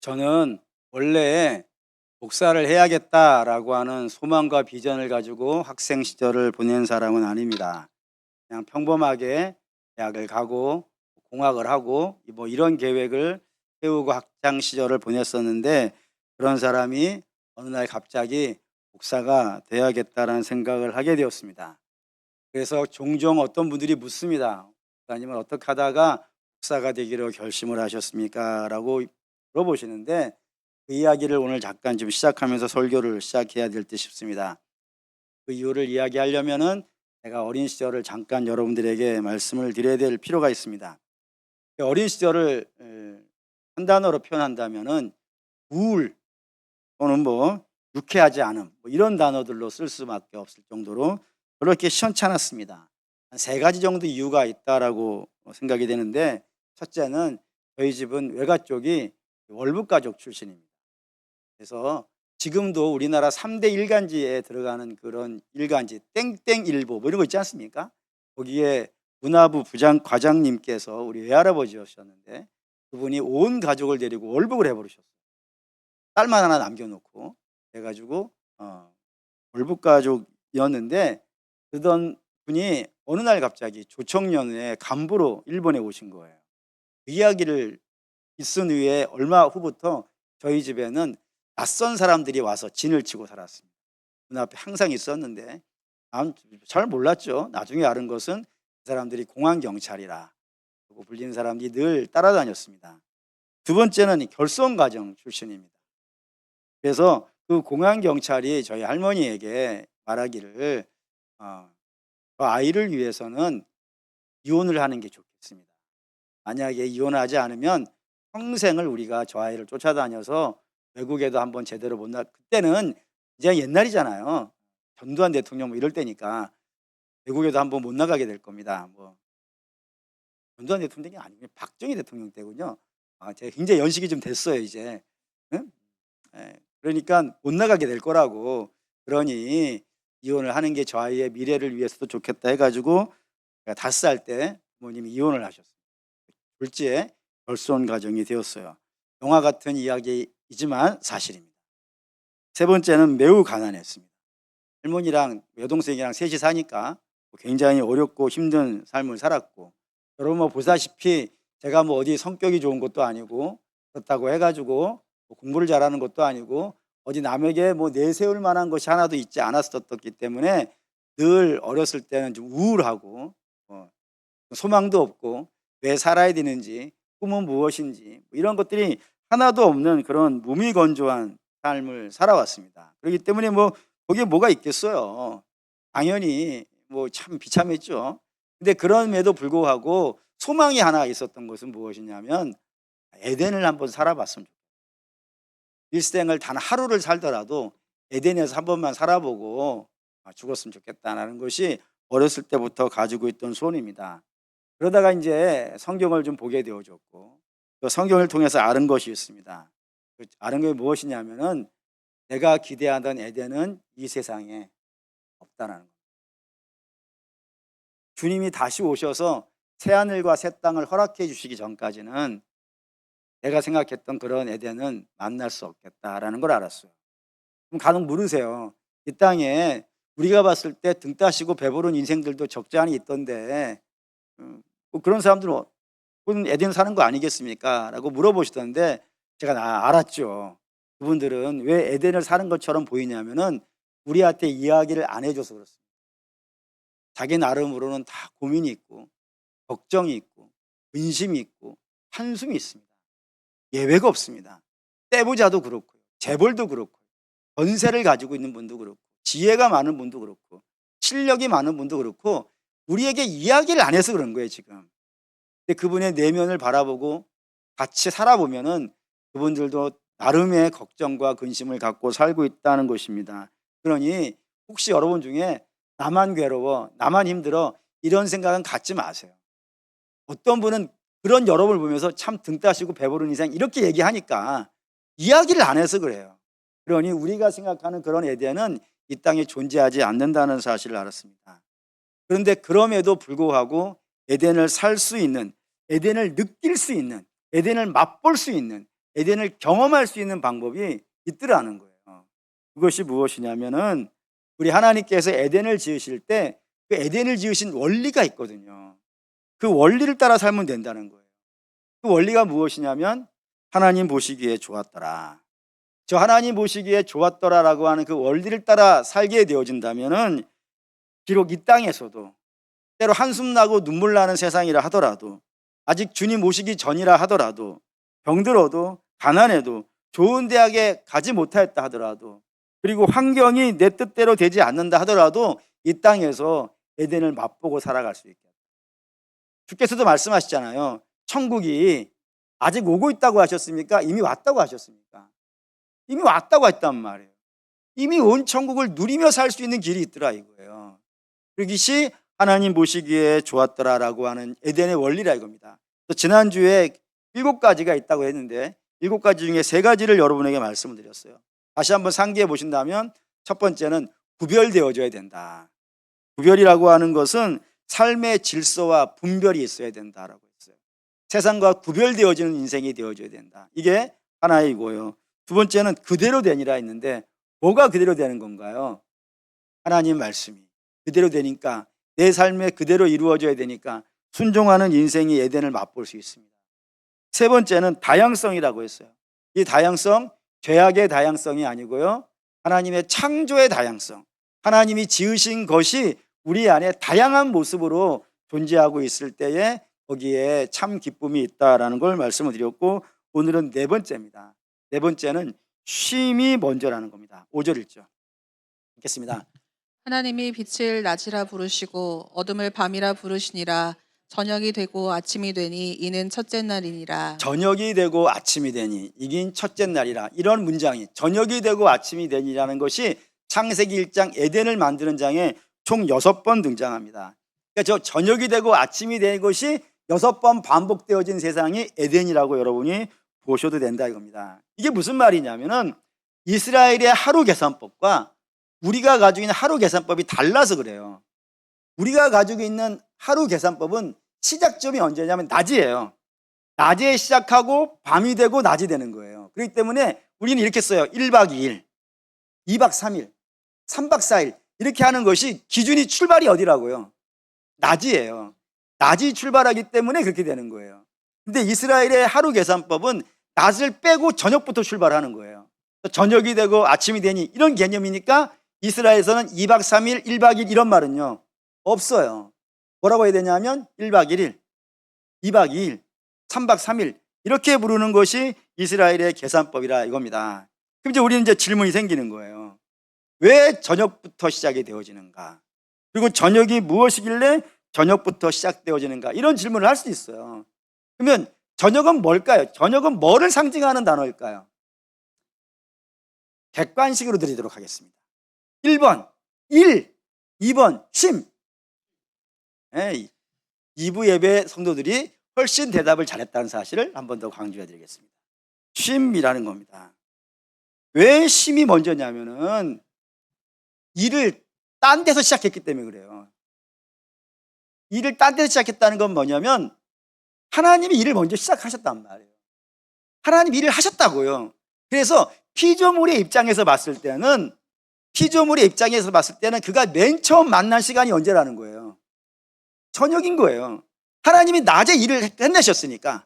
저는 원래 '목사를 해야겠다.'라고 하는 소망과 비전을 가지고 학생 시절을 보낸 사람은 아닙니다. 그냥 평범하게 대학을 가고 공학을 하고 뭐 이런 계획을 세우고 학창 시절을 보냈었는데, 그런 사람이 어느 날 갑자기 '목사가 돼야겠다.'라는 생각을 하게 되었습니다. 그래서 종종 어떤 분들이 묻습니다. "목사님은 어떻게 하다가 목사가 되기로 결심을 하셨습니까?" 라고 물어보시는데, 그 이야기를 오늘 잠깐 좀 시작하면서 설교를 시작해야 될 듯 싶습니다. 그 이유를 이야기하려면은 제가 어린 시절을 잠깐 여러분들에게 말씀을 드려야 될 필요가 있습니다. 그 어린 시절을 한 단어로 표현한다면은 우울 또는 뭐 유쾌하지 않음, 뭐 이런 단어들로 쓸 수밖에 없을 정도로 그렇게 시원찮았습니다. 한 세 가지 정도 이유가 있다라고 생각이 되는데, 첫째는 저희 집은 외가 쪽이 월북 가족 출신입니다. 그래서 지금도 우리나라 3대 일간지에 들어가는 그런 일간지 땡땡일보 뭐 이런 거 있지 않습니까? 거기에 문화부 부장 과장님께서 우리 외할아버지셨는데, 그분이 온 가족을 데리고 월북을 해 버리셨어요. 딸만 하나 남겨 놓고. 그래 가지고 월북 가족이었는데, 그러던 분이 어느 날 갑자기 조청년에 간부로 일본에 오신 거예요. 그 이야기를 있은 후에 얼마 후부터 저희 집에는 낯선 사람들이 와서 진을 치고 살았습니다. 눈앞에 항상 있었는데 난 잘 몰랐죠. 나중에 알은 것은 그 사람들이 공안 경찰이라 고 불리는 사람들이 늘 따라다녔습니다. 두 번째는 결손 가정 출신입니다. 그래서 그 공안 경찰이 저희 할머니에게 말하기를 "저 아이를 위해서는 이혼을 하는 게 좋겠습니다. 만약에 이혼하지 않으면 평생을 우리가 저 아이를 쫓아다녀서 외국에도 한번 제대로 못 나." 그때는 이제 옛날이잖아요. 전두환 대통령 뭐 이럴 때니까 "외국에도 한번 못 나가게 될 겁니다." 뭐 전두환 대통령이 아니군요. 박정희 대통령 때군요. 제가 굉장히 연식이 좀 됐어요 이제. 응? 예. 그러니까 못 나가게 될 거라고. 그러니 "이혼을 하는 게 저 아이의 미래를 위해서도 좋겠다." 해 가지고 제가 5살 때 부모님이 이혼을 하셨어요. 졸지에 결손 가정이 되었어요. 영화 같은 이야기이지만 사실입니다. 세 번째는 매우 가난했습니다. 할머니랑 여동생이랑 셋이 사니까 굉장히 어렵고 힘든 삶을 살았고, 여러분 뭐 보다시피 제가 뭐 어디 성격이 좋은 것도 아니고 그렇다고 해 가지고 뭐 공부를 잘하는 것도 아니고 어디 남에게 뭐 내세울 만한 것이 하나도 있지 않았었기 때문에 늘 어렸을 때는 좀 우울하고 어 소망도 없고 왜 살아야 되는지, 꿈은 무엇인지 뭐 이런 것들이 하나도 없는 그런 무미건조한 삶을 살아왔습니다. 그렇기 때문에 뭐 거기에 뭐가 있겠어요. 당연히 뭐 참 비참했죠. 근데 그럼에도 불구하고 소망이 하나 있었던 것은 무엇이냐면 에덴을 한번 살아봤으면 좋겠다. 일생을 단 하루를 살더라도 에덴에서 한 번만 살아보고 죽었으면 좋겠다라는 것이 어렸을 때부터 가지고 있던 소원입니다. 그러다가 이제 성경을 좀 보게 되어졌고, 또 성경을 통해서 아는 것이 있습니다. 그 아는 게 무엇이냐면은 내가 기대하던 에덴은 이 세상에 없다라는 거. 주님이 다시 오셔서 새하늘과 새 땅을 허락해 주시기 전까지는 내가 생각했던 그런 에덴은 만날 수 없겠다라는 걸 알았어요. 그럼 간혹 물으세요. 이 땅에 우리가 봤을 때 등 따시고 배부른 인생들도 적지 않이 있던데 뭐 그런 사람들은 그건 에덴 사는 거 아니겠습니까? 라고 물어보시던데, 제가 알았죠. 그분들은 왜 에덴을 사는 것처럼 보이냐면은 우리한테 이야기를 안 해줘서 그렇습니다. 자기 나름으로는 다 고민이 있고 걱정이 있고 근심이 있고 한숨이 있습니다. 예외가 없습니다. 떼부자도 그렇고요. 재벌도 그렇고 권세를 가지고 있는 분도 그렇고 지혜가 많은 분도 그렇고 실력이 많은 분도 그렇고 우리에게 이야기를 안 해서 그런 거예요 지금. 근데 그분의 내면을 바라보고 같이 살아보면은 그분들도 나름의 걱정과 근심을 갖고 살고 있다는 것입니다. 그러니 혹시 여러분 중에 '나만 괴로워. 나만 힘들어.' 이런 생각은 갖지 마세요. 어떤 분은 그런 여러분을 보면서 "참 등 따시고 배부른 인생." 이렇게 얘기하니까 이야기를 안 해서 그래요. 그러니 우리가 생각하는 그런 에덴은 이 땅에 존재하지 않는다는 사실을 알았습니다. 그런데 그럼에도 불구하고 에덴을 살 수 있는, 에덴을 느낄 수 있는, 에덴을 맛볼 수 있는 에덴을 경험할 수 있는 방법이 있더라는 거예요. 그것이 무엇이냐면은 우리 하나님께서 에덴을 지으실 때 그 에덴을 지으신 원리가 있거든요. 그 원리를 따라 살면 된다는 거예요. 그 원리가 무엇이냐면 하나님 보시기에 좋았더라. 저 하나님 보시기에 좋았더라라고 하는 그 원리를 따라 살게 되어진다면은 비록 이 땅에서도 때로 한숨 나고 눈물 나는 세상이라 하더라도, 아직 주님 오시기 전이라 하더라도, 병들어도 가난해도 좋은 대학에 가지 못하였다 하더라도, 그리고 환경이 내 뜻대로 되지 않는다 하더라도 이 땅에서 에덴을 맛보고 살아갈 수 있겠다. 주께서도 말씀하시잖아요. 천국이 아직 오고 있다고 하셨습니까? 이미 왔다고 하셨습니까? 이미 왔다고 했단 말이에요. 이미 온 천국을 누리며 살 수 있는 길이 있더라 이거예요. 그것이 하나님 보시기에 좋았더라라고 하는 에덴의 원리라 이겁니다. 지난주에 7가지가 있다고 했는데 7가지 중에 3가지를 여러분에게 말씀을 드렸어요. 다시 한번 상기해 보신다면 첫 번째는 구별되어져야 된다. 구별이라고 하는 것은 삶의 질서와 분별이 있어야 된다라고 했어요. 세상과 구별되어지는 인생이 되어줘야 된다. 이게 하나이고요. 두 번째는 그대로 되니라 했는데 뭐가 그대로 되는 건가요? 하나님 말씀이 그대로 되니까 내 삶에 그대로 이루어져야 되니까 순종하는 인생이 에덴을 맛볼 수 있습니다. 세 번째는 다양성이라고 했어요. 이 다양성, 죄악의 다양성이 아니고요. 하나님의 창조의 다양성, 하나님이 지으신 것이 우리 안에 다양한 모습으로 존재하고 있을 때에 거기에 참 기쁨이 있다라는 걸 말씀을 드렸고, 오늘은 4번째입니다. 4번째는 쉼이 먼저라는 겁니다. 5절 읽죠. 읽겠습니다. 하나님이 빛을 낮이라 부르시고 어둠을 밤이라 부르시니라. 저녁이 되고 아침이 되니 이는 첫째 날이니라. 저녁이 되고 아침이 되니 이긴 첫째 날이라. 이런 문장이 저녁이 되고 아침이 되니라는 것이 창세기 1장 에덴을 만드는 장에 총 6번 등장합니다. 그러니까 저 저녁이 되고 아침이 되는 것이 6번 반복되어진 세상이 에덴이라고 여러분이 보셔도 된다 이겁니다. 이게 무슨 말이냐면은 이스라엘의 하루 계산법과 우리가 가지고 있는 하루 계산법이 달라서 그래요. 우리가 가지고 있는 하루 계산법은 시작점이 언제냐면 낮이에요. 낮에 시작하고 밤이 되고 낮이 되는 거예요. 그렇기 때문에 우리는 이렇게 써요. 1박 2일, 2박 3일, 3박 4일 이렇게 하는 것이 기준이 출발이 어디라고요? 낮이에요. 낮이 출발하기 때문에 그렇게 되는 거예요. 근데 이스라엘의 하루 계산법은 낮을 빼고 저녁부터 출발하는 거예요. 저녁이 되고 아침이 되니 이런 개념이니까 이스라엘에서는 2박 3일, 1박 2일 이런 말은요 없어요. 뭐라고 해야 되냐면 1박 1일, 2박 2일, 3박 3일 이렇게 부르는 것이 이스라엘의 계산법이라 이겁니다. 그럼 이제 우리는 이제 질문이 생기는 거예요. 왜 저녁부터 시작이 되어지는가? 그리고 저녁이 무엇이길래 저녁부터 시작되어지는가? 이런 질문을 할 수 있어요. 그러면 저녁은 뭘까요? 저녁은 뭐를 상징하는 단어일까요? 객관식으로 드리도록 하겠습니다. 1번 일, 2번 쉼. 2부 예배 성도들이 훨씬 대답을 잘했다는 사실을 한 번 더 강조해 드리겠습니다. 쉼이라는 겁니다. 왜 쉼이 먼저냐면은 일을 딴 데서 시작했기 때문에 그래요. 일을 딴 데서 시작했다는 건 뭐냐면 하나님이 일을 먼저 시작하셨단 말이에요. 하나님이 일을 하셨다고요. 그래서 피조물의 입장에서 봤을 때는 그가 맨 처음 만난 시간이 언제라는 거예요? 저녁인 거예요. 하나님이 낮에 일을 끝내셨으니까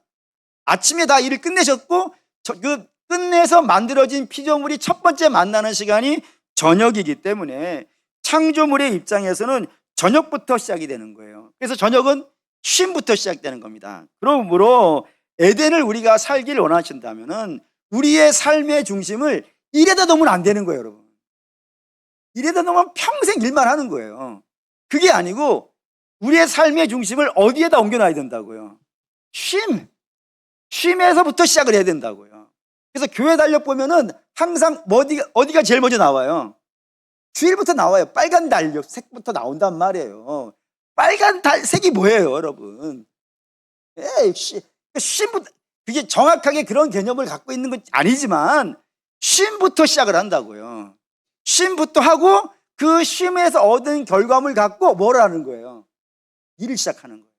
아침에 다 일을 끝내셨고 끝내서 만들어진 피조물이 첫 번째 만나는 시간이 저녁이기 때문에 창조물의 입장에서는 저녁부터 시작이 되는 거예요. 그래서 저녁은 쉼부터 시작되는 겁니다. 그러므로 에덴을 우리가 살길 원하신다면은 우리의 삶의 중심을 일에다 놓으면 안 되는 거예요, 여러분. 일에다 놓으면 평생 일만 하는 거예요. 그게 아니고 우리의 삶의 중심을 어디에다 옮겨놔야 된다고요? 쉼에서부터 시작을 해야 된다고요. 그래서 교회 달력보면은 항상 어디가 제일 먼저 나와요? 주일부터 나와요. 빨간 달력 색부터 나온단 말이에요. 빨간 색이 뭐예요, 여러분? 쉼부터, 그게 정확하게 그런 개념을 갖고 있는 건 아니지만 쉼부터 시작을 한다고요. 쉼부터 하고 그 쉼에서 얻은 결과물 갖고 뭘 하는 거예요? 일을 시작하는 거예요.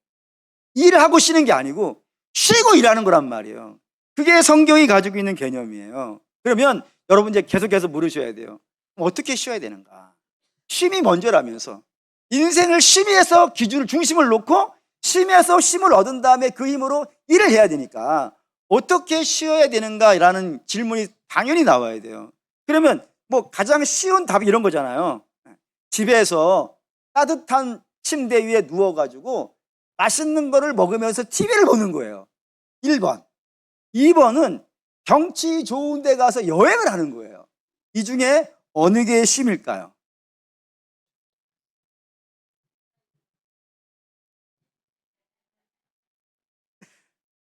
일을 하고 쉬는 게 아니고 쉬고 일하는 거란 말이에요. 그게 성경이 가지고 있는 개념이에요. 그러면 여러분 이제 계속해서 물으셔야 돼요. 어떻게 쉬어야 되는가? 쉼이 먼저라면서. 인생을 쉼에서 기준을 중심을 놓고 쉼에서 쉼을 얻은 다음에 그 힘으로 일을 해야 되니까 어떻게 쉬어야 되는가라는 질문이 당연히 나와야 돼요. 그러면 뭐 가장 쉬운 답이 이런 거잖아요. 집에서 따뜻한 침대 위에 누워가지고 맛있는 거를 먹으면서 TV를 보는 거예요. 1번. 2번은 경치 좋은 데 가서 여행을 하는 거예요. 이 중에 어느 게 쉼일까요?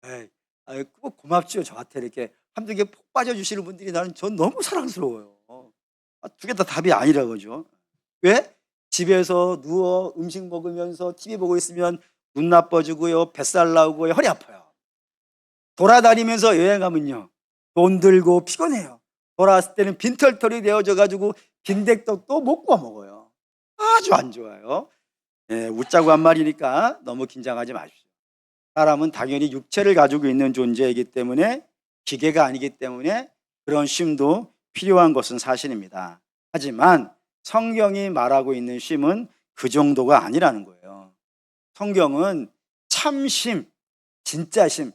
에이, 꼭 고맙죠. 저한테 이렇게 한두 개 폭 빠져주시는 분들이 전 너무 사랑스러워요. 두 개 다 답이 아니라 그죠. 왜? 집에서 누워 음식 먹으면서 TV 보고 있으면 눈 나빠지고요, 뱃살 나오고요, 허리 아파요. 돌아다니면서 여행하면요, 돈 들고 피곤해요. 돌아왔을 때는 빈털털이 되어져 가지고 빈대떡도 못 구워 먹어요. 아주 안 좋아요. 예, 웃자고 한 말이니까 너무 긴장하지 마십시오. 사람은 당연히 육체를 가지고 있는 존재이기 때문에, 기계가 아니기 때문에 그런 쉼도 필요한 것은 사실입니다. 하지만 성경이 말하고 있는 쉼은 그 정도가 아니라는 거예요. 성경은 참쉼, 진짜 쉼,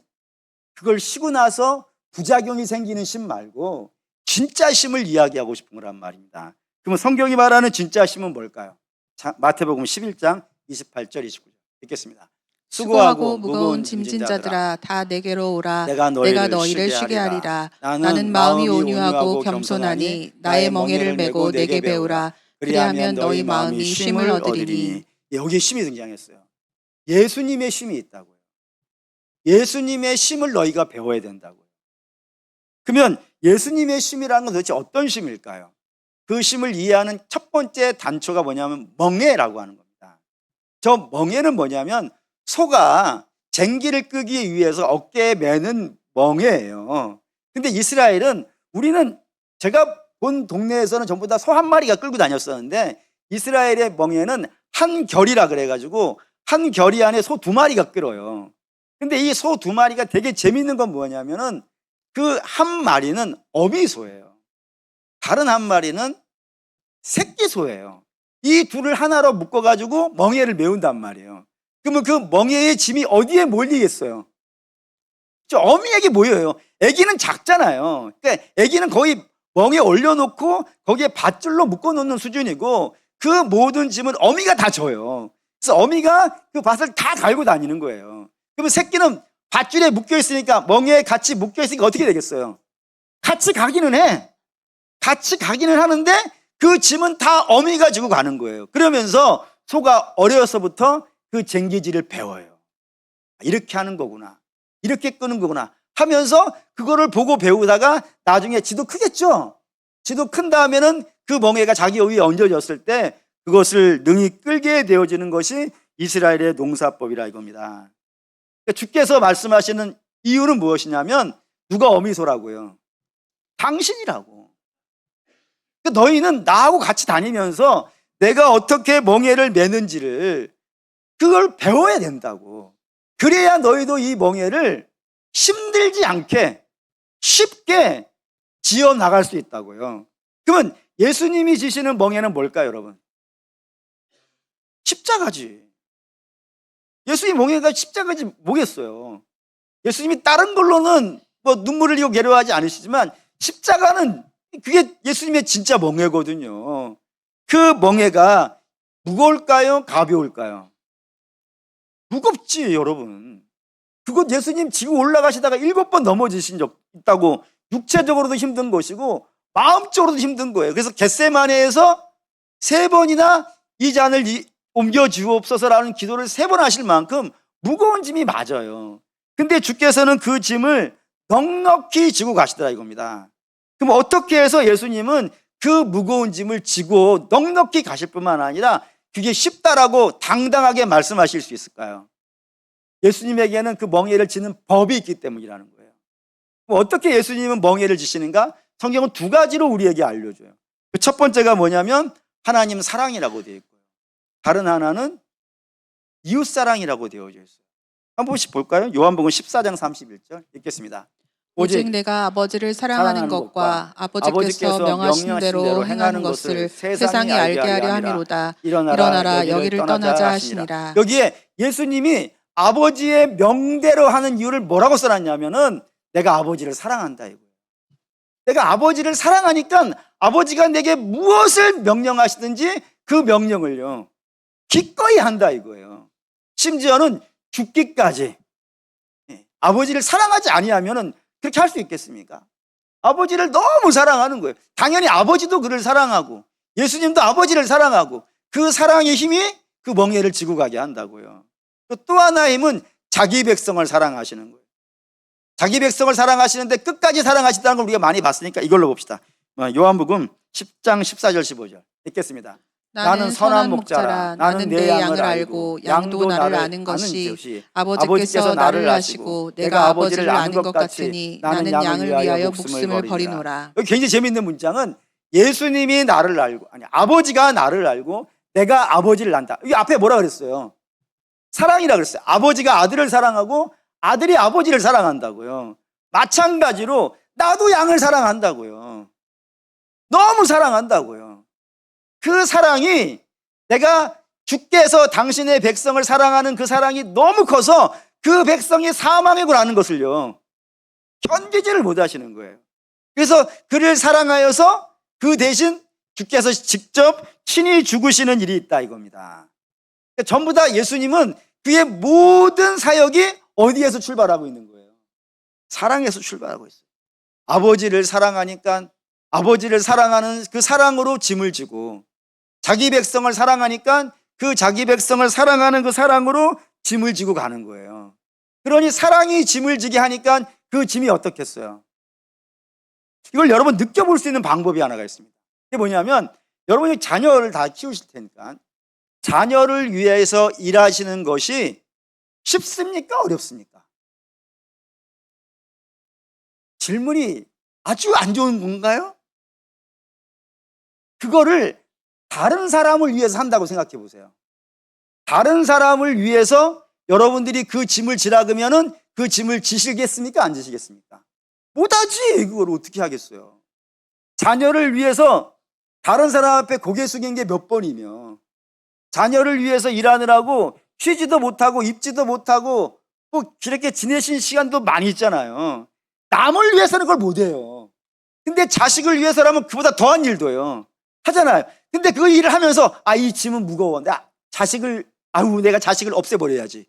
그걸 쉬고 나서 부작용이 생기는 쉼 말고 진짜 쉼을 이야기하고 싶은 거란 말입니다. 그러면 성경이 말하는 진짜 쉼은 뭘까요? 자, 마태복음 11장 28절 29절 읽겠습니다. 수고하고 무거운 짐진 자들아 다 내게로 오라. 내가 너희를 쉬게 하리라. 나는 마음이 온유하고 겸손하니 나의 멍에를 메고 내게 배우라. 그리하면 너희 마음이 쉼을 얻으리니. 여기에 쉼이 등장했어요. 예수님의 쉼이 있다고요. 예수님의 쉼을 너희가 배워야 된다고요. 그러면 예수님의 쉼이라는 건 도대체 어떤 쉼일까요? 그 쉼을 이해하는 첫 번째 단초가 뭐냐면 멍에라고 하는 겁니다. 저 멍에는 뭐냐면 소가 쟁기를 끄기 위해서 어깨에 매는 멍에예요. 근데 이스라엘은, 우리는 제가 본 동네에서는 전부 다 소 한 마리가 끌고 다녔었는데 이스라엘의 멍에는 한 결이라 그래가지고 한 결이 안에 소 두 마리가 끌어요. 근데 이 소 두 마리가 되게 재밌는 건 뭐냐면은 그 한 마리는 어미소예요. 다른 한 마리는 새끼소예요. 이 둘을 하나로 묶어가지고 멍에를 메운단 말이에요. 그러면 그 멍에의 짐이 어디에 몰리겠어요? 저 어미에게 모여요. 아기는 작잖아요. 그러니까 아기는 거의 멍에 올려놓고 거기에 밧줄로 묶어놓는 수준이고 그 모든 짐은 어미가 다 져요. 그래서 어미가 그 밧을 다 갈고 다니는 거예요. 그러면 새끼는 밧줄에 묶여있으니까, 멍에에 같이 묶여있으니까 어떻게 되겠어요? 같이 가기는 해. 같이 가기는 하는데 그 짐은 다 어미가 지고 가는 거예요. 그러면서 소가 어려서부터 그 쟁기질을 배워요. 이렇게 하는 거구나, 이렇게 끄는 거구나 하면서 그거를 보고 배우다가 나중에 지도 크겠죠. 지도 큰 다음에는 그 멍에가 자기 위에 얹어졌을 때 그것을 능히 끌게 되어지는 것이 이스라엘의 농사법이라 이겁니다. 주께서 말씀하시는 이유는 무엇이냐면, 누가 어미소라고요? 당신이라고. 너희는 나하고 같이 다니면서 내가 어떻게 멍에를 매는지를 그걸 배워야 된다고. 그래야 너희도 이 멍에를 힘들지 않게 쉽게 지어 나갈 수 있다고요. 그러면 예수님이 지시는 멍에는 뭘까요, 여러분? 십자가지. 예수님 멍에가 십자가지 뭐겠어요? 예수님이 다른 걸로는 뭐 눈물을 흘리고 괴로워하지 않으시지만 십자가는 그게 예수님의 진짜 멍에거든요. 그 멍에가 무거울까요? 가벼울까요? 무겁지, 여러분. 그것 예수님 지구 올라가시다가 7번 넘어지신 적 있다고. 육체적으로도 힘든 것이고 마음적으로도 힘든 거예요. 그래서 겟세마네에서 3번이나 이 잔을 옮겨 주옵소서라는 기도를 3번 하실 만큼 무거운 짐이 맞아요. 근데 주께서는 그 짐을 넉넉히 지고 가시더라 이겁니다. 그럼 어떻게 해서 예수님은 그 무거운 짐을 지고 넉넉히 가실 뿐만 아니라 그게 쉽다라고 당당하게 말씀하실 수 있을까요? 예수님에게는 그 멍에를 지는 법이 있기 때문이라는 거예요. 그럼 어떻게 예수님은 멍에를 지시는가? 성경은 2가지로 우리에게 알려줘요. 그 첫 번째가 뭐냐면 하나님 사랑이라고 되어 있고요. 다른 하나는 이웃사랑이라고 되어져 있어요. 한 번씩 볼까요? 요한복음 14장 31절 읽겠습니다. 오직 내가 아버지를 사랑하는 것과 아버지께서 명하신 대로 행하는 것을 세상이 알게 하려 함이로다. 일어나라 여기를 떠나자 하시니라. 여기에 예수님이 아버지의 명대로 하는 이유를 뭐라고 써놨냐면은 내가 아버지를 사랑한다 이거예요. 내가 아버지를 사랑하니까 아버지가 내게 무엇을 명령하시든지 그 명령을요 기꺼이 한다 이거예요. 심지어는 죽기까지. 아버지를 사랑하지 아니하면은 그렇게 할 수 있겠습니까? 아버지를 너무 사랑하는 거예요. 당연히 아버지도 그를 사랑하고 예수님도 아버지를 사랑하고 그 사랑의 힘이 그 멍에를 지고 가게 한다고요. 또 하나의 힘은 자기 백성을 사랑하시는 거예요. 자기 백성을 사랑하시는데 끝까지 사랑하신다는 걸 우리가 많이 봤으니까 이걸로 봅시다. 요한복음 10장 14절 15절 읽겠습니다. 나는 선한 목자라. 나는 내 양을 알고 양도 나를 아는 것이 아버지께서 나를 아시고 내가 아버지를 아는 것 같으니 나는 양을 위하여 목숨을 버리노라. 여기 굉장히 재미있는 문장은 예수님이 나를 알고, 아니 아버지가 나를 알고 내가 아버지를 안다. 여기 앞에 뭐라 그랬어요? 사랑이라 그랬어요. 아버지가 아들을 사랑하고 아들이 아버지를 사랑한다고요. 마찬가지로 나도 양을 사랑한다고요. 너무 사랑한다고요. 그 사랑이 내가 주께서 당신의 백성을 사랑하는 그 사랑이 너무 커서 그 백성이 사망에 굴하는 것을요 견디지를 못하시는 거예요. 그래서 그를 사랑하여서 그 대신 주께서 직접 친히 죽으시는 일이 있다 이겁니다. 그러니까 전부 다 예수님은 그의 모든 사역이 어디에서 출발하고 있는 거예요? 사랑에서 출발하고 있어요. 아버지를 사랑하니까 아버지를 사랑하는 그 사랑으로 짐을 지고 자기 백성을 사랑하니까 그 자기 백성을 사랑하는 그 사랑으로 짐을 지고 가는 거예요. 그러니 사랑이 짐을 지게 하니까 그 짐이 어떻겠어요? 이걸 여러분 느껴볼 수 있는 방법이 하나가 있습니다. 그게 뭐냐면 여러분이 자녀를 다 키우실 테니까 자녀를 위해서 일하시는 것이 쉽습니까? 어렵습니까? 질문이 아주 안 좋은 건가요? 그거를 다른 사람을 위해서 한다고 생각해 보세요. 다른 사람을 위해서 여러분들이 그 짐을 지라 그러면은 그 짐을 지시겠습니까? 안 지시겠습니까? 못하지. 그걸 어떻게 하겠어요? 자녀를 위해서 다른 사람 앞에 고개 숙인 게 몇 번이며 자녀를 위해서 일하느라고 쉬지도 못하고 입지도 못하고 뭐 이렇게 지내신 시간도 많이 있잖아요. 남을 위해서는 그걸 못해요. 근데 자식을 위해서라면 그보다 더한 일도요 하잖아요. 근데 그 일을 하면서 이 짐은 무거워. 내가 자식을 없애버려야지.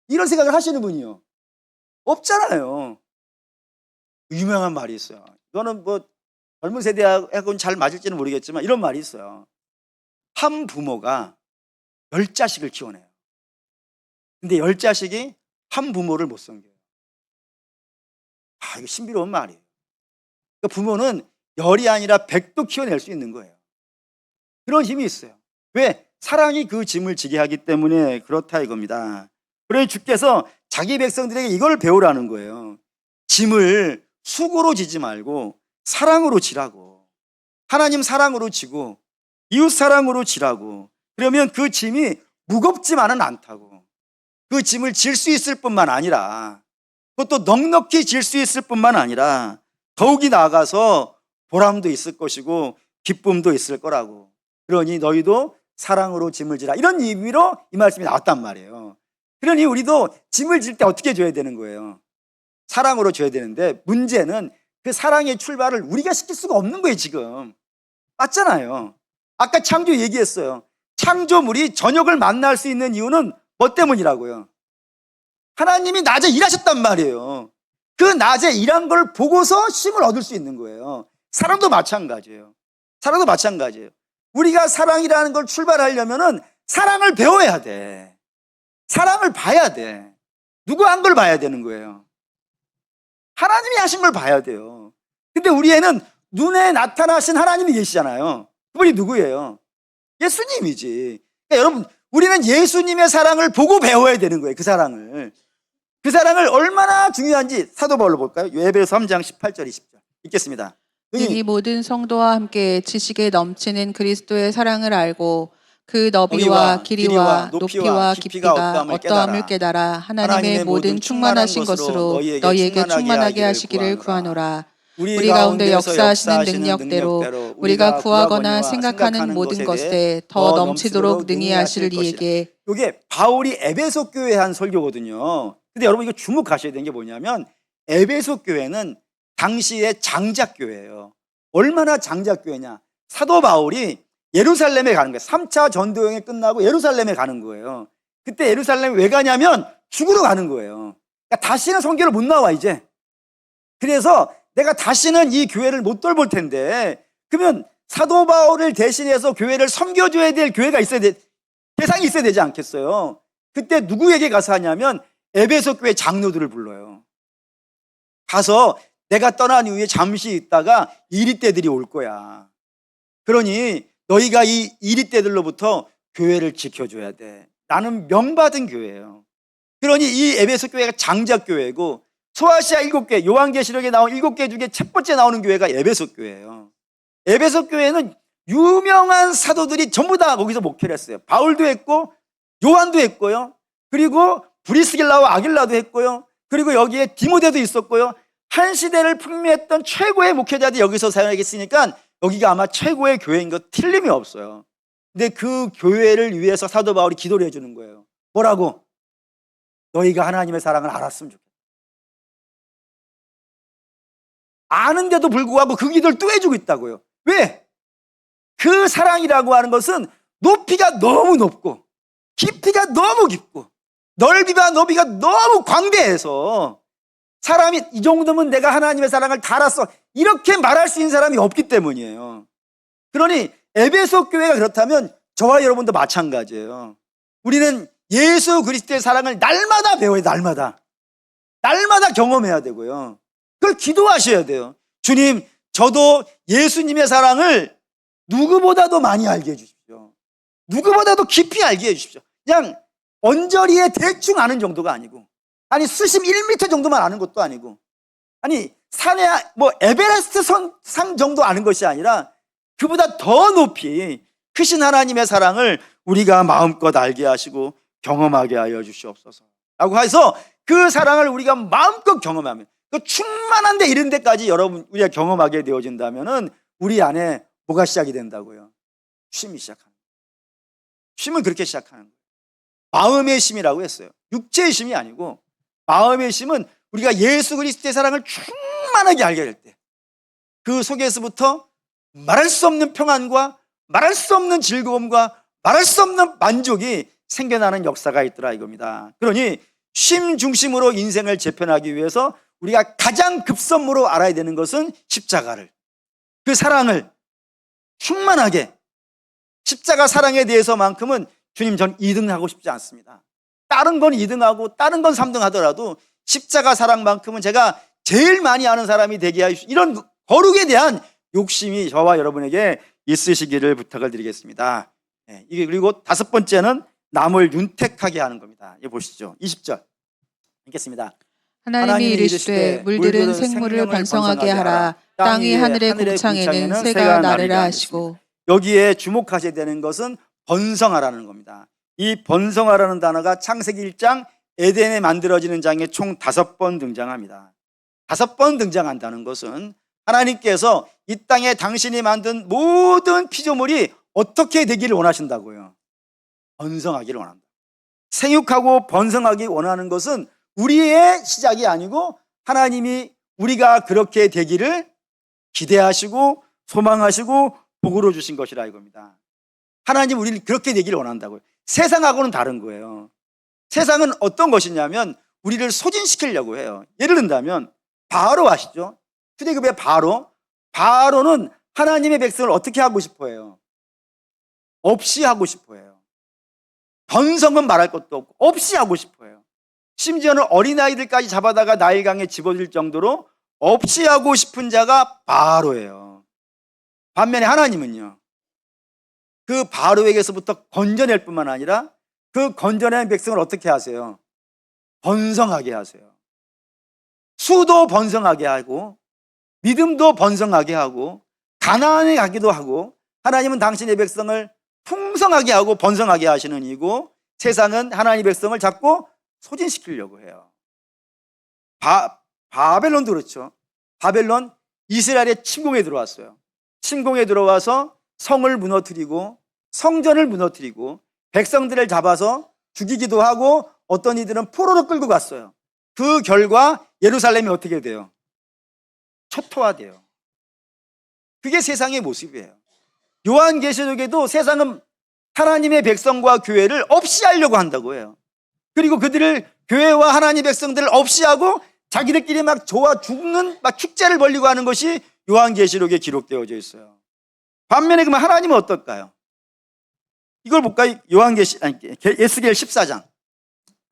이런 생각을 하시는 분이요 없잖아요. 유명한 말이 있어요. 이거는 뭐 젊은 세대하고는 잘 맞을지는 모르겠지만 이런 말이 있어요. 한 부모가 10자식을 키워내요. 근데 10자식이 한 부모를 못 섬겨요. 이거 신비로운 말이에요. 그러니까 부모는 10이 아니라 100도 키워낼 수 있는 거예요. 그런 힘이 있어요. 왜? 사랑이 그 짐을 지게 하기 때문에 그렇다 이겁니다. 그러니 주께서 자기 백성들에게 이걸 배우라는 거예요. 짐을 수고로 지지 말고 사랑으로 지라고. 하나님 사랑으로 지고 이웃 사랑으로 지라고. 그러면 그 짐이 무겁지만은 않다고. 그 짐을 질 수 있을 뿐만 아니라 그것도 넉넉히 질 수 있을 뿐만 아니라 더욱이 나아가서 보람도 있을 것이고 기쁨도 있을 거라고. 그러니 너희도 사랑으로 짐을 지라. 이런 의미로 이 말씀이 나왔단 말이에요. 그러니 우리도 짐을 질 때 어떻게 줘야 되는 거예요? 사랑으로 줘야 되는데 문제는 그 사랑의 출발을 우리가 시킬 수가 없는 거예요 지금. 맞잖아요. 아까 창조 얘기했어요. 창조물이 저녁을 만날 수 있는 이유는 뭐 때문이라고요? 하나님이 낮에 일하셨단 말이에요. 그 낮에 일한 걸 보고서 쉼을 얻을 수 있는 거예요. 사랑도 마찬가지예요. 사랑도 마찬가지예요. 우리가 사랑이라는 걸 출발하려면은 사랑을 배워야 돼. 사랑을 봐야 돼. 누구 한 걸 봐야 되는 거예요. 하나님이 하신 걸 봐야 돼요. 근데 우리 애는 눈에 나타나신 하나님이 계시잖아요. 그분이 누구예요? 예수님이지. 그러니까 여러분, 우리는 예수님의 사랑을 보고 배워야 되는 거예요. 그 사랑을. 그 사랑을 얼마나 중요한지 사도 바울로 볼까요? 에베소 3장 18절 20절 읽겠습니다. 이 모든 성도와 함께 지식에 넘치는 그리스도의 사랑을 알고 그 너비와 길이와 높이와 깊이가 어떠함을 깨달아 하나님의 모든 충만하신 것으로 너희에게 충만하게 하시기를 구하노라. 우리 가운데 역사하시는 능력대로 우리가 구하거나 생각하는 모든 것에 더 넘치도록 능히 하실 이에게. 이게 바울이 에베소 교회에 한 설교거든요. 근데 여러분 이거 주목하셔야 되는 게 뭐냐면 에베소 교회는 당시의 장작교회예요. 얼마나 장작교회냐. 사도 바울이 예루살렘에 가는 거예요. 3차 전도여행이 끝나고 예루살렘에 가는 거예요. 그때 예루살렘에 왜 가냐면 죽으러 가는 거예요. 그러니까 다시는 성교를 못 나와 이제. 그래서 내가 다시는 이 교회를 못 돌볼 텐데 그러면 사도 바울을 대신해서 교회를 섬겨줘야 될 교회가 있어야 돼. 대상이 있어야 되지 않겠어요? 그때 누구에게 가서 하냐면 에베소 교회 장로들을 불러요. 가서 내가 떠난 이후에 잠시 있다가 이리떼들이 올 거야. 그러니 너희가 이 이리떼들로부터 교회를 지켜줘야 돼. 나는 명받은 교회예요. 그러니 이 에베소 교회가 장작교회고 소아시아 7개, 요한계시록에 나온 7개 중에 첫 번째 나오는 교회가 에베소 교회예요. 에베소 교회는 유명한 사도들이 전부 다 거기서 목회를 했어요. 바울도 했고 요한도 했고요. 그리고 브리스길라와 아길라도 했고요. 그리고 여기에 디모데도 있었고요. 한 시대를 풍미했던 최고의 목회자들이 여기서 사역했으니까 여기가 아마 최고의 교회인 것 틀림이 없어요. 근데 그 교회를 위해서 사도 바울이 기도를 해주는 거예요. 뭐라고? 너희가 하나님의 사랑을 알았으면 좋겠다. 아는데도 불구하고 그 기도를 또 해주고 있다고요. 왜? 그 사랑이라고 하는 것은 높이가 너무 높고 깊이가 너무 깊고 넓이가 너비가 너무 광대해서 사람이 이 정도면 내가 하나님의 사랑을 다 알았어 이렇게 말할 수 있는 사람이 없기 때문이에요. 그러니 에베소 교회가 그렇다면 저와 여러분도 마찬가지예요. 우리는 예수 그리스도의 사랑을 날마다 배워야 돼요. 날마다 경험해야 되고요. 그걸 기도하셔야 돼요. 주님, 저도 예수님의 사랑을 누구보다도 많이 알게 해주십시오. 누구보다도 깊이 알게 해주십시오. 그냥 언저리에 대충 아는 정도가 아니고, 아니 수심 1m 정도만 아는 것도 아니고, 아니 산에 뭐 에베레스트 산 정도 아는 것이 아니라 그보다 더 높이 크신 하나님의 사랑을 우리가 마음껏 알게 하시고 경험하게 하여 주시옵소서 라고 해서 그 사랑을 우리가 마음껏 경험하면 그 충만한 데 이른 데까지 여러분 우리가 경험하게 되어진다면 우리 안에 뭐가 시작이 된다고요? 쉼이 시작하는 거예요. 쉼은 그렇게 시작하는 거예요. 마음의 쉼이라고 했어요. 육체의 쉼이 아니고 마음의 쉼은 우리가 예수 그리스도의 사랑을 충만하게 알게 될 때 그 속에서부터 말할 수 없는 평안과 말할 수 없는 즐거움과 말할 수 없는 만족이 생겨나는 역사가 있더라 이겁니다. 그러니 쉼 중심으로 인생을 재편하기 위해서 우리가 가장 급선무로 알아야 되는 것은 십자가를, 그 사랑을 충만하게, 십자가 사랑에 대해서만큼은 주님 전 2등 하고 싶지 않습니다. 다른 건 2등하고 다른 건 3등 하더라도 십자가 사랑만큼은 제가 제일 많이 아는 사람이 되게 하십시오. 이런 거룩에 대한 욕심이 저와 여러분에게 있으시기를 부탁을 드리겠습니다. 이게 그리고 5번째는 남을 윤택하게 하는 겁니다. 이거 보시죠. 20절 읽겠습니다. 하나님이 이르시되 물들은 생물을 번성하게 하라. 땅이 하늘의 궁창에는 새가 나르라 하시고. 여기에 주목하셔야 되는 것은 번성하라는 겁니다. 이 번성하라는 단어가 창세기 1장 에덴에 만들어지는 장에 총 5번 등장합니다. 5번 등장한다는 것은 하나님께서 이 땅에 당신이 만든 모든 피조물이 어떻게 되기를 원하신다고요? 번성하기를 원한다. 생육하고 번성하기 원하는 것은 우리의 시작이 아니고 하나님이 우리가 그렇게 되기를 기대하시고 소망하시고 복으로 주신 것이라 이겁니다. 하나님 우리를 그렇게 되기를 원한다고요. 세상하고는 다른 거예요. 세상은 어떤 것이냐면 우리를 소진시키려고 해요. 예를 든다면 바로 아시죠? 출애굽의 바로는 하나님의 백성을 어떻게 하고 싶어 해요? 없이 하고 싶어 해요. 번성은 말할 것도 없고 없이 하고 싶어 해요. 심지어는 어린아이들까지 잡아다가 나일강에 집어들 정도로 없이 하고 싶은 자가 바로예요. 반면에 하나님은요, 그 바로에게서부터 건져낼 뿐만 아니라 그 건져낸 백성을 어떻게 하세요? 번성하게 하세요. 수도 번성하게 하고 믿음도 번성하게 하고 가나안에 가기도 하고 하나님은 당신의 백성을 풍성하게 하고 번성하게 하시는 이고 세상은 하나님의 백성을 자꾸 소진시키려고 해요. 바벨론도 그렇죠. 바벨론 이스라엘의 침공에 들어왔어요. 침공에 들어와서 성을 무너뜨리고 성전을 무너뜨리고 백성들을 잡아서 죽이기도 하고 어떤 이들은 포로로 끌고 갔어요. 그 결과 예루살렘이 어떻게 돼요? 초토화돼요. 그게 세상의 모습이에요. 요한계시록에도 세상은 하나님의 백성과 교회를 없이 하려고 한다고 해요. 그리고 그들을 교회와 하나님의 백성들을 없이 하고 자기들끼리 막 좋아 죽는 막 축제를 벌리고 하는 것이 요한계시록에 기록되어져 있어요. 반면에 그러면 하나님은 어떨까요? 이걸 볼까요? 에스겔 14장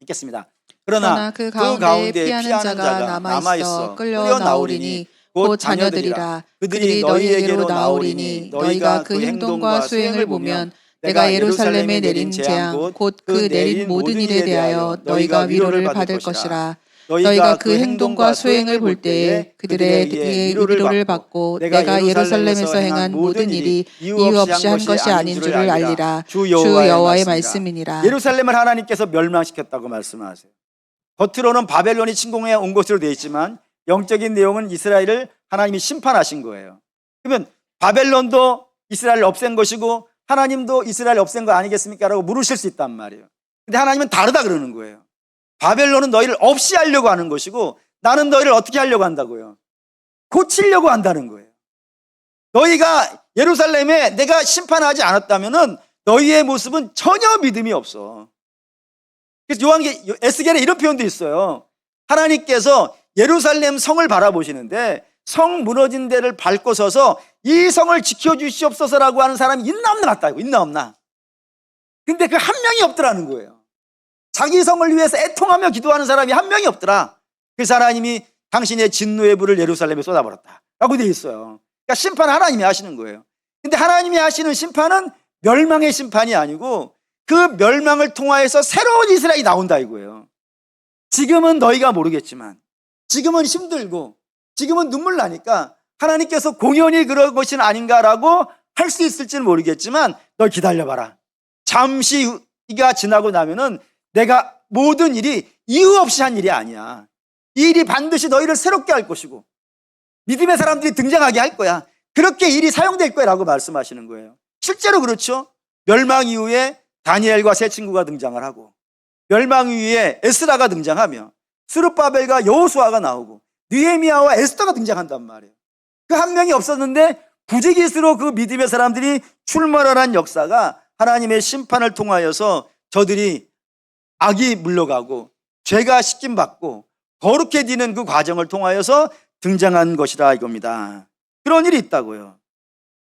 읽겠습니다. 그러나 그 가운데 피하는 자가 남아있어 끌려 나오리니 곧 자녀들이라. 그들이 너희에게로 나오리니 너희가 그 행동과 수행을 보면 내가 예루살렘에 내린 재앙 곧 그 내린 모든 일에 대하여 너희가 위로를 받을 것이라. 너희가 그 행동과 수행을 볼 때에 그들의 위로를 받고 내가 예루살렘에서 행한 모든 일이 이유 없이 한 것이 아닌 줄을 알리라. 주 여호와의 말씀이니라. 예루살렘을 하나님께서 멸망시켰다고 말씀하세요. 겉으로는 바벨론이 침공해 온 것으로 되어 있지만 영적인 내용은 이스라엘을 하나님이 심판하신 거예요. 그러면 바벨론도 이스라엘을 없앤 것이고 하나님도 이스라엘을 없앤 거 아니겠습니까? 라고 물으실 수 있단 말이에요. 근데 하나님은 다르다 그러는 거예요. 바벨론은 너희를 없이 하려고 하는 것이고 나는 너희를 어떻게 하려고 한다고요? 고치려고 한다는 거예요. 너희가 예루살렘에 내가 심판하지 않았다면은 너희의 모습은 전혀 믿음이 없어. 그래서 에스겔에 이런 표현도 있어요. 하나님께서 예루살렘 성을 바라보시는데 성 무너진 데를 밟고 서서 이 성을 지켜주시옵소서라고 하는 사람이 있나 없나 같다. 있나 없나. 근데 그 한 명이 없더라는 거예요. 자기 성을 위해서 애통하며 기도하는 사람이 한 명이 없더라. 그래서 하나님이 당신의 진노의 불을 예루살렘에 쏟아버렸다 라고 되어 있어요. 그러니까 심판은 하나님이 하시는 거예요. 근데 하나님이 하시는 심판은 멸망의 심판이 아니고 그 멸망을 통하여서 새로운 이스라엘이 나온다 이거예요. 지금은 너희가 모르겠지만 지금은 힘들고 지금은 눈물 나니까 하나님께서 공연히 그런 것은 아닌가라고 할 수 있을지는 모르겠지만 너 기다려봐라. 잠시가 지나고 나면은 내가 모든 일이 이유 없이 한 일이 아니야. 이 일이 반드시 너희를 새롭게 할 것이고 믿음의 사람들이 등장하게 할 거야. 그렇게 일이 사용될 거야 라고 말씀하시는 거예요. 실제로 그렇죠. 멸망 이후에 다니엘과 세 친구가 등장을 하고 멸망 이후에 에스라가 등장하며 스룹바벨과 여호수아가 나오고 느헤미야와 에스더가 등장한단 말이에요. 그 한 명이 없었는데 부지기수로 그 믿음의 사람들이 출몰하는 역사가 하나님의 심판을 통하여서 저들이 악이 물러가고 죄가 씻김받고 거룩해지는 그 과정을 통하여서 등장한 것이라 이겁니다. 그런 일이 있다고요.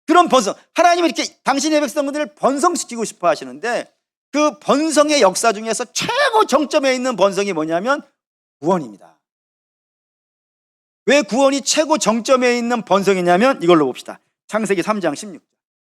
그런 번성, 하나님이 이렇게 당신의 백성들을 번성시키고 싶어 하시는데 그 번성의 역사 중에서 최고 정점에 있는 번성이 뭐냐면 구원입니다. 왜 구원이 최고 정점에 있는 번성이냐면 이걸로 봅시다. 창세기 3장 16절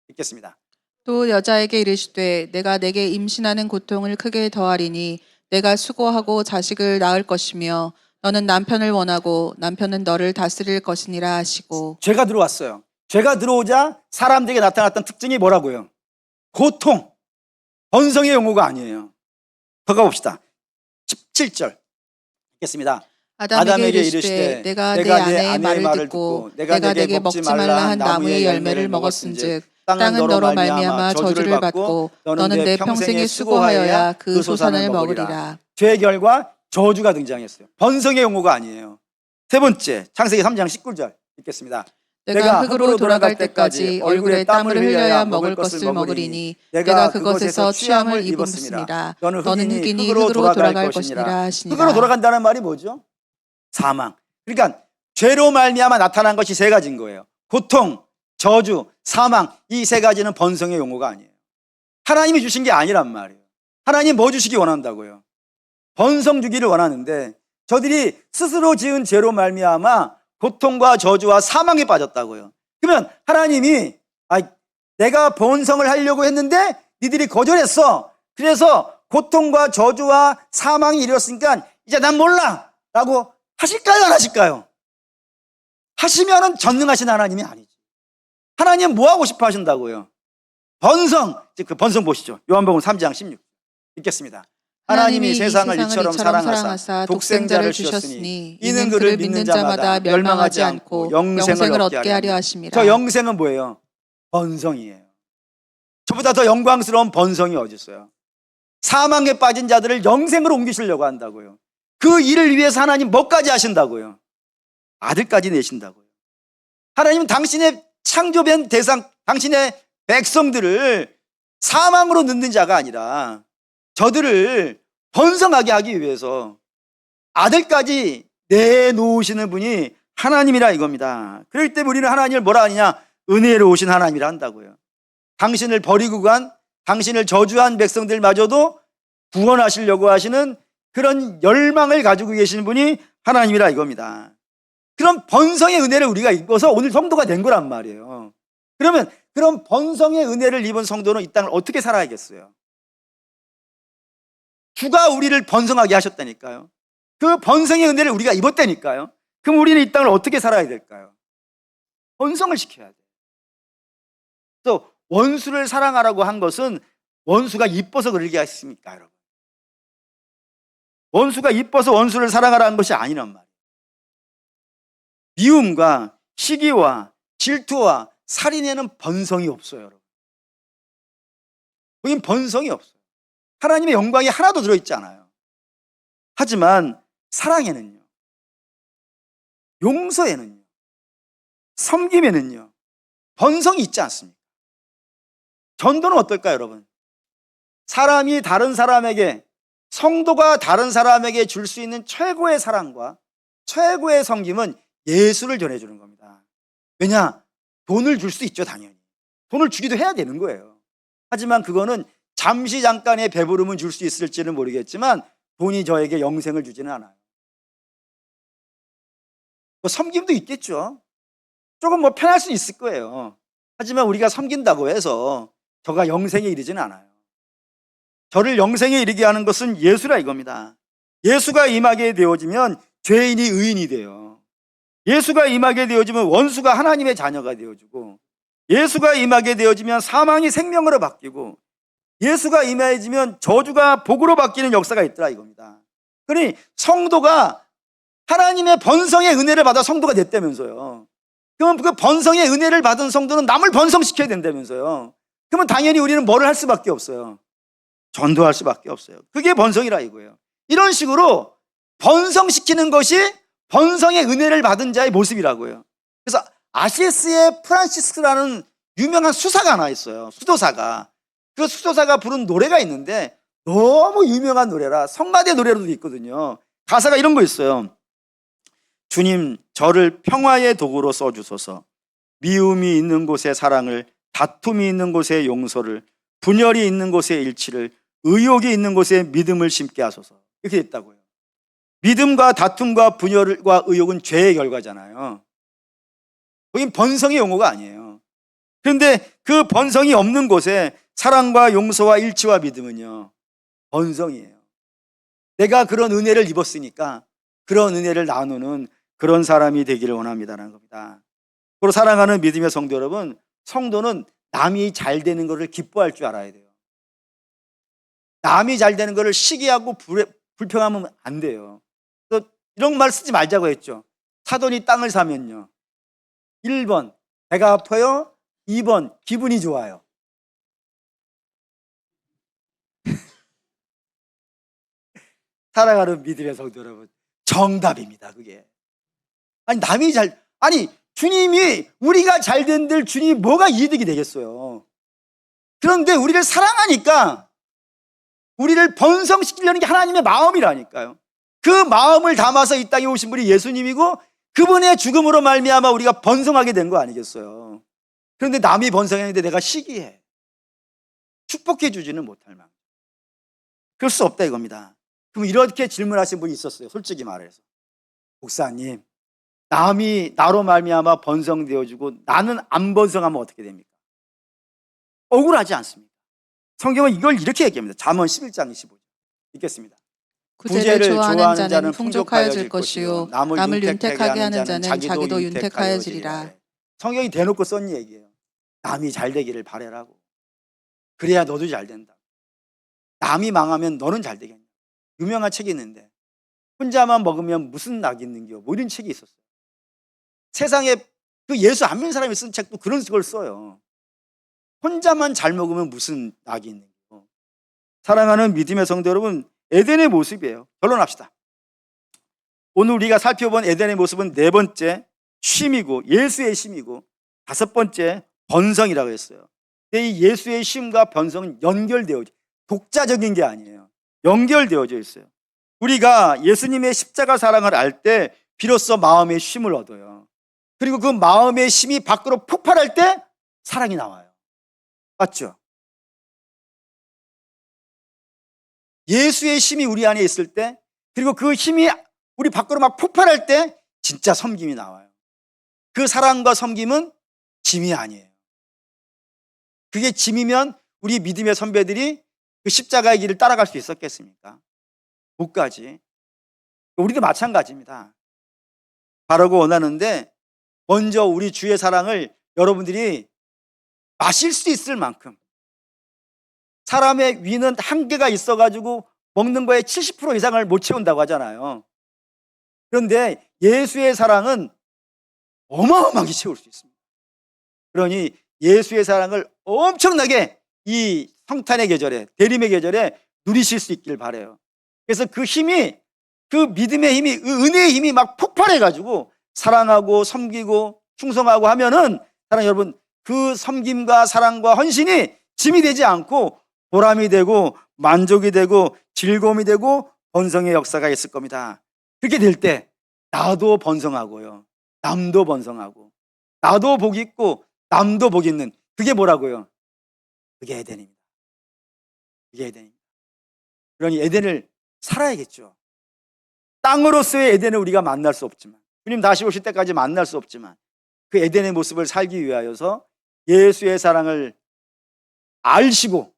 읽겠습니다. 또 여자에게 이르시되 내가 내게 임신하는 고통을 크게 더하리니 내가 수고하고 자식을 낳을 것이며 너는 남편을 원하고 남편은 너를 다스릴 것이니라 하시고. 죄가 들어왔어요. 죄가 들어오자 사람들에게 나타났던 특징이 뭐라고요? 고통, 번성의 용어가 아니에요. 더 가봅시다. 17절 읽겠습니다. 아담에게 이르시되 내가 내 아내의 말을 듣고 내가 내게 먹지 말라 한 나무의 열매를 먹었은즉 땅은 너로 말미암아 저주를 받고 너는 내 평생에 수고하여야 그 소산을 먹으리라. 죄의 결과 저주가 등장했어요. 번성의 용어가 아니에요. 세 번째 창세기 3장 19절 읽겠습니다. 내가 흙으로 돌아갈 때까지 얼굴에 땀을 흘려야 먹을 것을 먹으리니 내가 그것에서 취함을 입었습니다. 너는 흑인이 흙으로 돌아갈 것이니라 하시니라. 흙으로 돌아간다는 말이 뭐죠? 사망. 그러니까 죄로 말미암아 나타난 것이 세 가지인 거예요. 고통, 저주, 사망. 이 세 가지는 번성의 용어가 아니에요. 하나님이 주신 게 아니란 말이에요. 하나님 뭐 주시기 원한다고요? 번성 주기를 원하는데 저들이 스스로 지은 죄로 말미암아 고통과 저주와 사망에 빠졌다고요. 그러면 하나님이 내가 번성을 하려고 했는데 니들이 거절했어. 그래서 고통과 저주와 사망이 이르렀으니까 이제 난 몰라 라고 하실까요 안 하실까요? 하시면은 전능하신 하나님이 아니죠. 하나님 뭐 하고 싶어 하신다고요? 번성, 그 번성 보시죠. 요한복음 3장 16 읽겠습니다. 하나님이 세상을 이처럼 사랑하사 독생자를 주셨으니 이는 그를 믿는 자마다 멸망하지 않고 영생을 얻게 하려 하심이라. 저 영생은 뭐예요? 번성이에요. 저보다 더 영광스러운 번성이 어디 있어요? 사망에 빠진 자들을 영생으로 옮기시려고 한다고요. 그 일을 위해서 하나님 뭐까지 하신다고요? 아들까지 내신다고요. 하나님은 당신의 창조된 대상, 당신의 백성들을 사망으로 넣는 자가 아니라 저들을 번성하게 하기 위해서 아들까지 내놓으시는 분이 하나님이라 이겁니다. 그렇기 때문에 우리는 하나님을 뭐라 하느냐? 은혜로우신 하나님이라 한다고요. 당신을 버리고 간, 당신을 저주한 백성들마저도 구원하시려고 하시는 그런 열망을 가지고 계시는 분이 하나님이라 이겁니다. 그런 번성의 은혜를 우리가 입어서 오늘 성도가 된 거란 말이에요. 그러면 그런 번성의 은혜를 입은 성도는 이 땅을 어떻게 살아야겠어요? 주가 우리를 번성하게 하셨다니까요. 그 번성의 은혜를 우리가 입었다니까요. 그럼 우리는 이 땅을 어떻게 살아야 될까요? 번성을 시켜야 돼요. 또 원수를 사랑하라고 한 것은 원수가 이뻐서 그러게 했습니까, 여러분? 원수가 이뻐서 원수를 사랑하라는 것이 아니란 말이에요. 미움과 시기와 질투와 살인에는 번성이 없어요, 여러분. 거긴 번성이 없어요. 하나님의 영광이 하나도 들어있지 않아요. 하지만 사랑에는요, 용서에는요, 섬김에는요 번성이 있지 않습니까? 전도는 어떨까요, 여러분? 사람이 다른 사람에게, 성도가 다른 사람에게 줄 수 있는 최고의 사랑과 최고의 섬김은 예수를 전해주는 겁니다. 왜냐? 돈을 줄 수 있죠, 당연히. 돈을 주기도 해야 되는 거예요. 하지만 그거는 잠시 잠깐의 배부름은 줄 수 있을지는 모르겠지만 돈이 저에게 영생을 주지는 않아요. 뭐 섬김도 있겠죠. 조금 뭐 편할 수 있을 거예요. 하지만 우리가 섬긴다고 해서 저가 영생에 이르지는 않아요. 저를 영생에 이르게 하는 것은 예수라 이겁니다. 예수가 임하게 되어지면 죄인이 의인이 돼요. 예수가 임하게 되어지면 원수가 하나님의 자녀가 되어지고, 예수가 임하게 되어지면 사망이 생명으로 바뀌고, 예수가 임해지면 저주가 복으로 바뀌는 역사가 있더라 이겁니다. 그러니 성도가 하나님의 번성의 은혜를 받아 성도가 됐다면서요. 그럼 그 번성의 은혜를 받은 성도는 남을 번성시켜야 된다면서요. 그러면 당연히 우리는 뭐를 할 수밖에 없어요? 전도할 수밖에 없어요. 그게 번성이라 이거예요. 이런 식으로 번성시키는 것이 번성의 은혜를 받은 자의 모습이라고요. 그래서 아시스의 프란시스라는 유명한 수사가 하나 있어요. 수도사가. 그 수도사가 부른 노래가 있는데 너무 유명한 노래라 성가대 노래로도 있거든요. 가사가 이런 거 있어요. 주님, 저를 평화의 도구로 써주소서. 미움이 있는 곳에 사랑을, 다툼이 있는 곳에 용서를, 분열이 있는 곳에 일치를, 의욕이 있는 곳에 믿음을 심게 하소서. 이렇게 됐다고요. 믿음과 다툼과 분열과 의욕은 죄의 결과잖아요. 거긴 번성의 용어가 아니에요. 그런데 그 번성이 없는 곳에 사랑과 용서와 일치와 믿음은요, 번성이에요. 내가 그런 은혜를 입었으니까 그런 은혜를 나누는 그런 사람이 되기를 원합니다라는 겁니다. 그리고 사랑하는 믿음의 성도 여러분, 성도는 남이 잘 되는 것을 기뻐할 줄 알아야 돼요. 남이 잘 되는 것을 시기하고 불평하면 안 돼요. 그래서 이런 말 쓰지 말자고 했죠. 사돈이 땅을 사면요, 1번 배가 아파요, 2번 기분이 좋아요. 사랑하는 믿음의 성도 여러분, 정답입니다. 그게 아니 남이 잘, 아니 주님이 우리가 잘 된들 주님이 뭐가 이득이 되겠어요. 그런데 우리를 사랑하니까 우리를 번성시키려는 게 하나님의 마음이라니까요. 그 마음을 담아서 이 땅에 오신 분이 예수님이고 그분의 죽음으로 말미암아 우리가 번성하게 된 거 아니겠어요. 그런데 남이 번성했는데 내가 시기해, 축복해 주지는 못할 만큼 그럴 수 없다 이겁니다. 그럼 이렇게 질문하신 분이 있었어요. 솔직히 말해서, 목사님, 남이 나로 말미암아 번성되어지고 나는 안 번성하면 어떻게 됩니까? 억울하지 않습니까? 성경은 이걸 이렇게 얘기합니다. 잠언 11장 25절 읽겠습니다. 구제를 좋아하는 자는 풍족하여질 것이요 남을 윤택하게 하는 자는 자기도 윤택하여지리라. 성경이 대놓고 쓴 얘기예요. 남이 잘 되기를 바라라고. 그래야 너도 잘 된다. 남이 망하면 너는 잘 되겠냐. 유명한 책이 있는데 혼자만 먹으면 무슨 낙이 있는겨. 뭐 이런 책이 있었어요. 세상에 그 예수 안 믿는 사람이 쓴 책도 그런 걸 써요. 혼자만 잘 먹으면 무슨 낙이 있는겨. 사랑하는 믿음의 성도 여러분, 에덴의 모습이에요. 결론합시다. 오늘 우리가 살펴본 에덴의 모습은 네 번째 쉼이고 예수의 쉼이고 다섯 번째 번성이라고 했어요. 근데 이 예수의 쉼과 번성은 연결되어져, 독자적인 게 아니에요. 연결되어져 있어요. 우리가 예수님의 십자가 사랑을 알 때 비로소 마음의 쉼을 얻어요. 그리고 그 마음의 쉼이 밖으로 폭발할 때 사랑이 나와요. 맞죠? 예수의 쉼이 우리 안에 있을 때, 그리고 그 힘이 우리 밖으로 막 폭발할 때 진짜 섬김이 나와요. 그 사랑과 섬김은 짐이 아니에요. 그게 짐이면 우리 믿음의 선배들이 그 십자가의 길을 따라갈 수 있었겠습니까? 못 가지. 우리도 마찬가지입니다. 바라고 원하는데 먼저 우리 주의 사랑을 여러분들이 마실 수 있을 만큼, 사람의 위는 한계가 있어가지고 먹는 거에 70% 이상을 못 채운다고 하잖아요. 그런데 예수의 사랑은 어마어마하게 채울 수 있습니다. 그러니 예수의 사랑을 엄청나게 이 성탄의 계절에, 대림의 계절에 누리실 수 있길 바라요. 그래서 그 힘이, 그 믿음의 힘이, 그 은혜의 힘이 막 폭발해가지고 사랑하고 섬기고 충성하고 하면은, 사랑 여러분, 그 섬김과 사랑과 헌신이 짐이 되지 않고 보람이 되고 만족이 되고 즐거움이 되고 번성의 역사가 있을 겁니다. 그렇게 될 때 나도 번성하고요, 남도 번성하고, 나도 복 있고 남도 복 있는, 그게 뭐라고요? 그게 에덴입니다. 그게 에덴입니다. 그러니 에덴을 살아야겠죠. 땅으로서의 에덴을 우리가 만날 수 없지만, 주님 다시 오실 때까지 만날 수 없지만, 그 에덴의 모습을 살기 위하여서 예수의 사랑을 아시고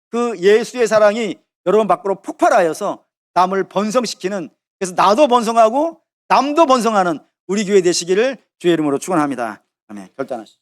그 예수의 사랑이 여러분 밖으로 폭발하여서 남을 번성시키는, 그래서 나도 번성하고 남도 번성하는 우리 교회 되시기를 주의 이름으로 축원합니다. 아멘. 결단하시죠.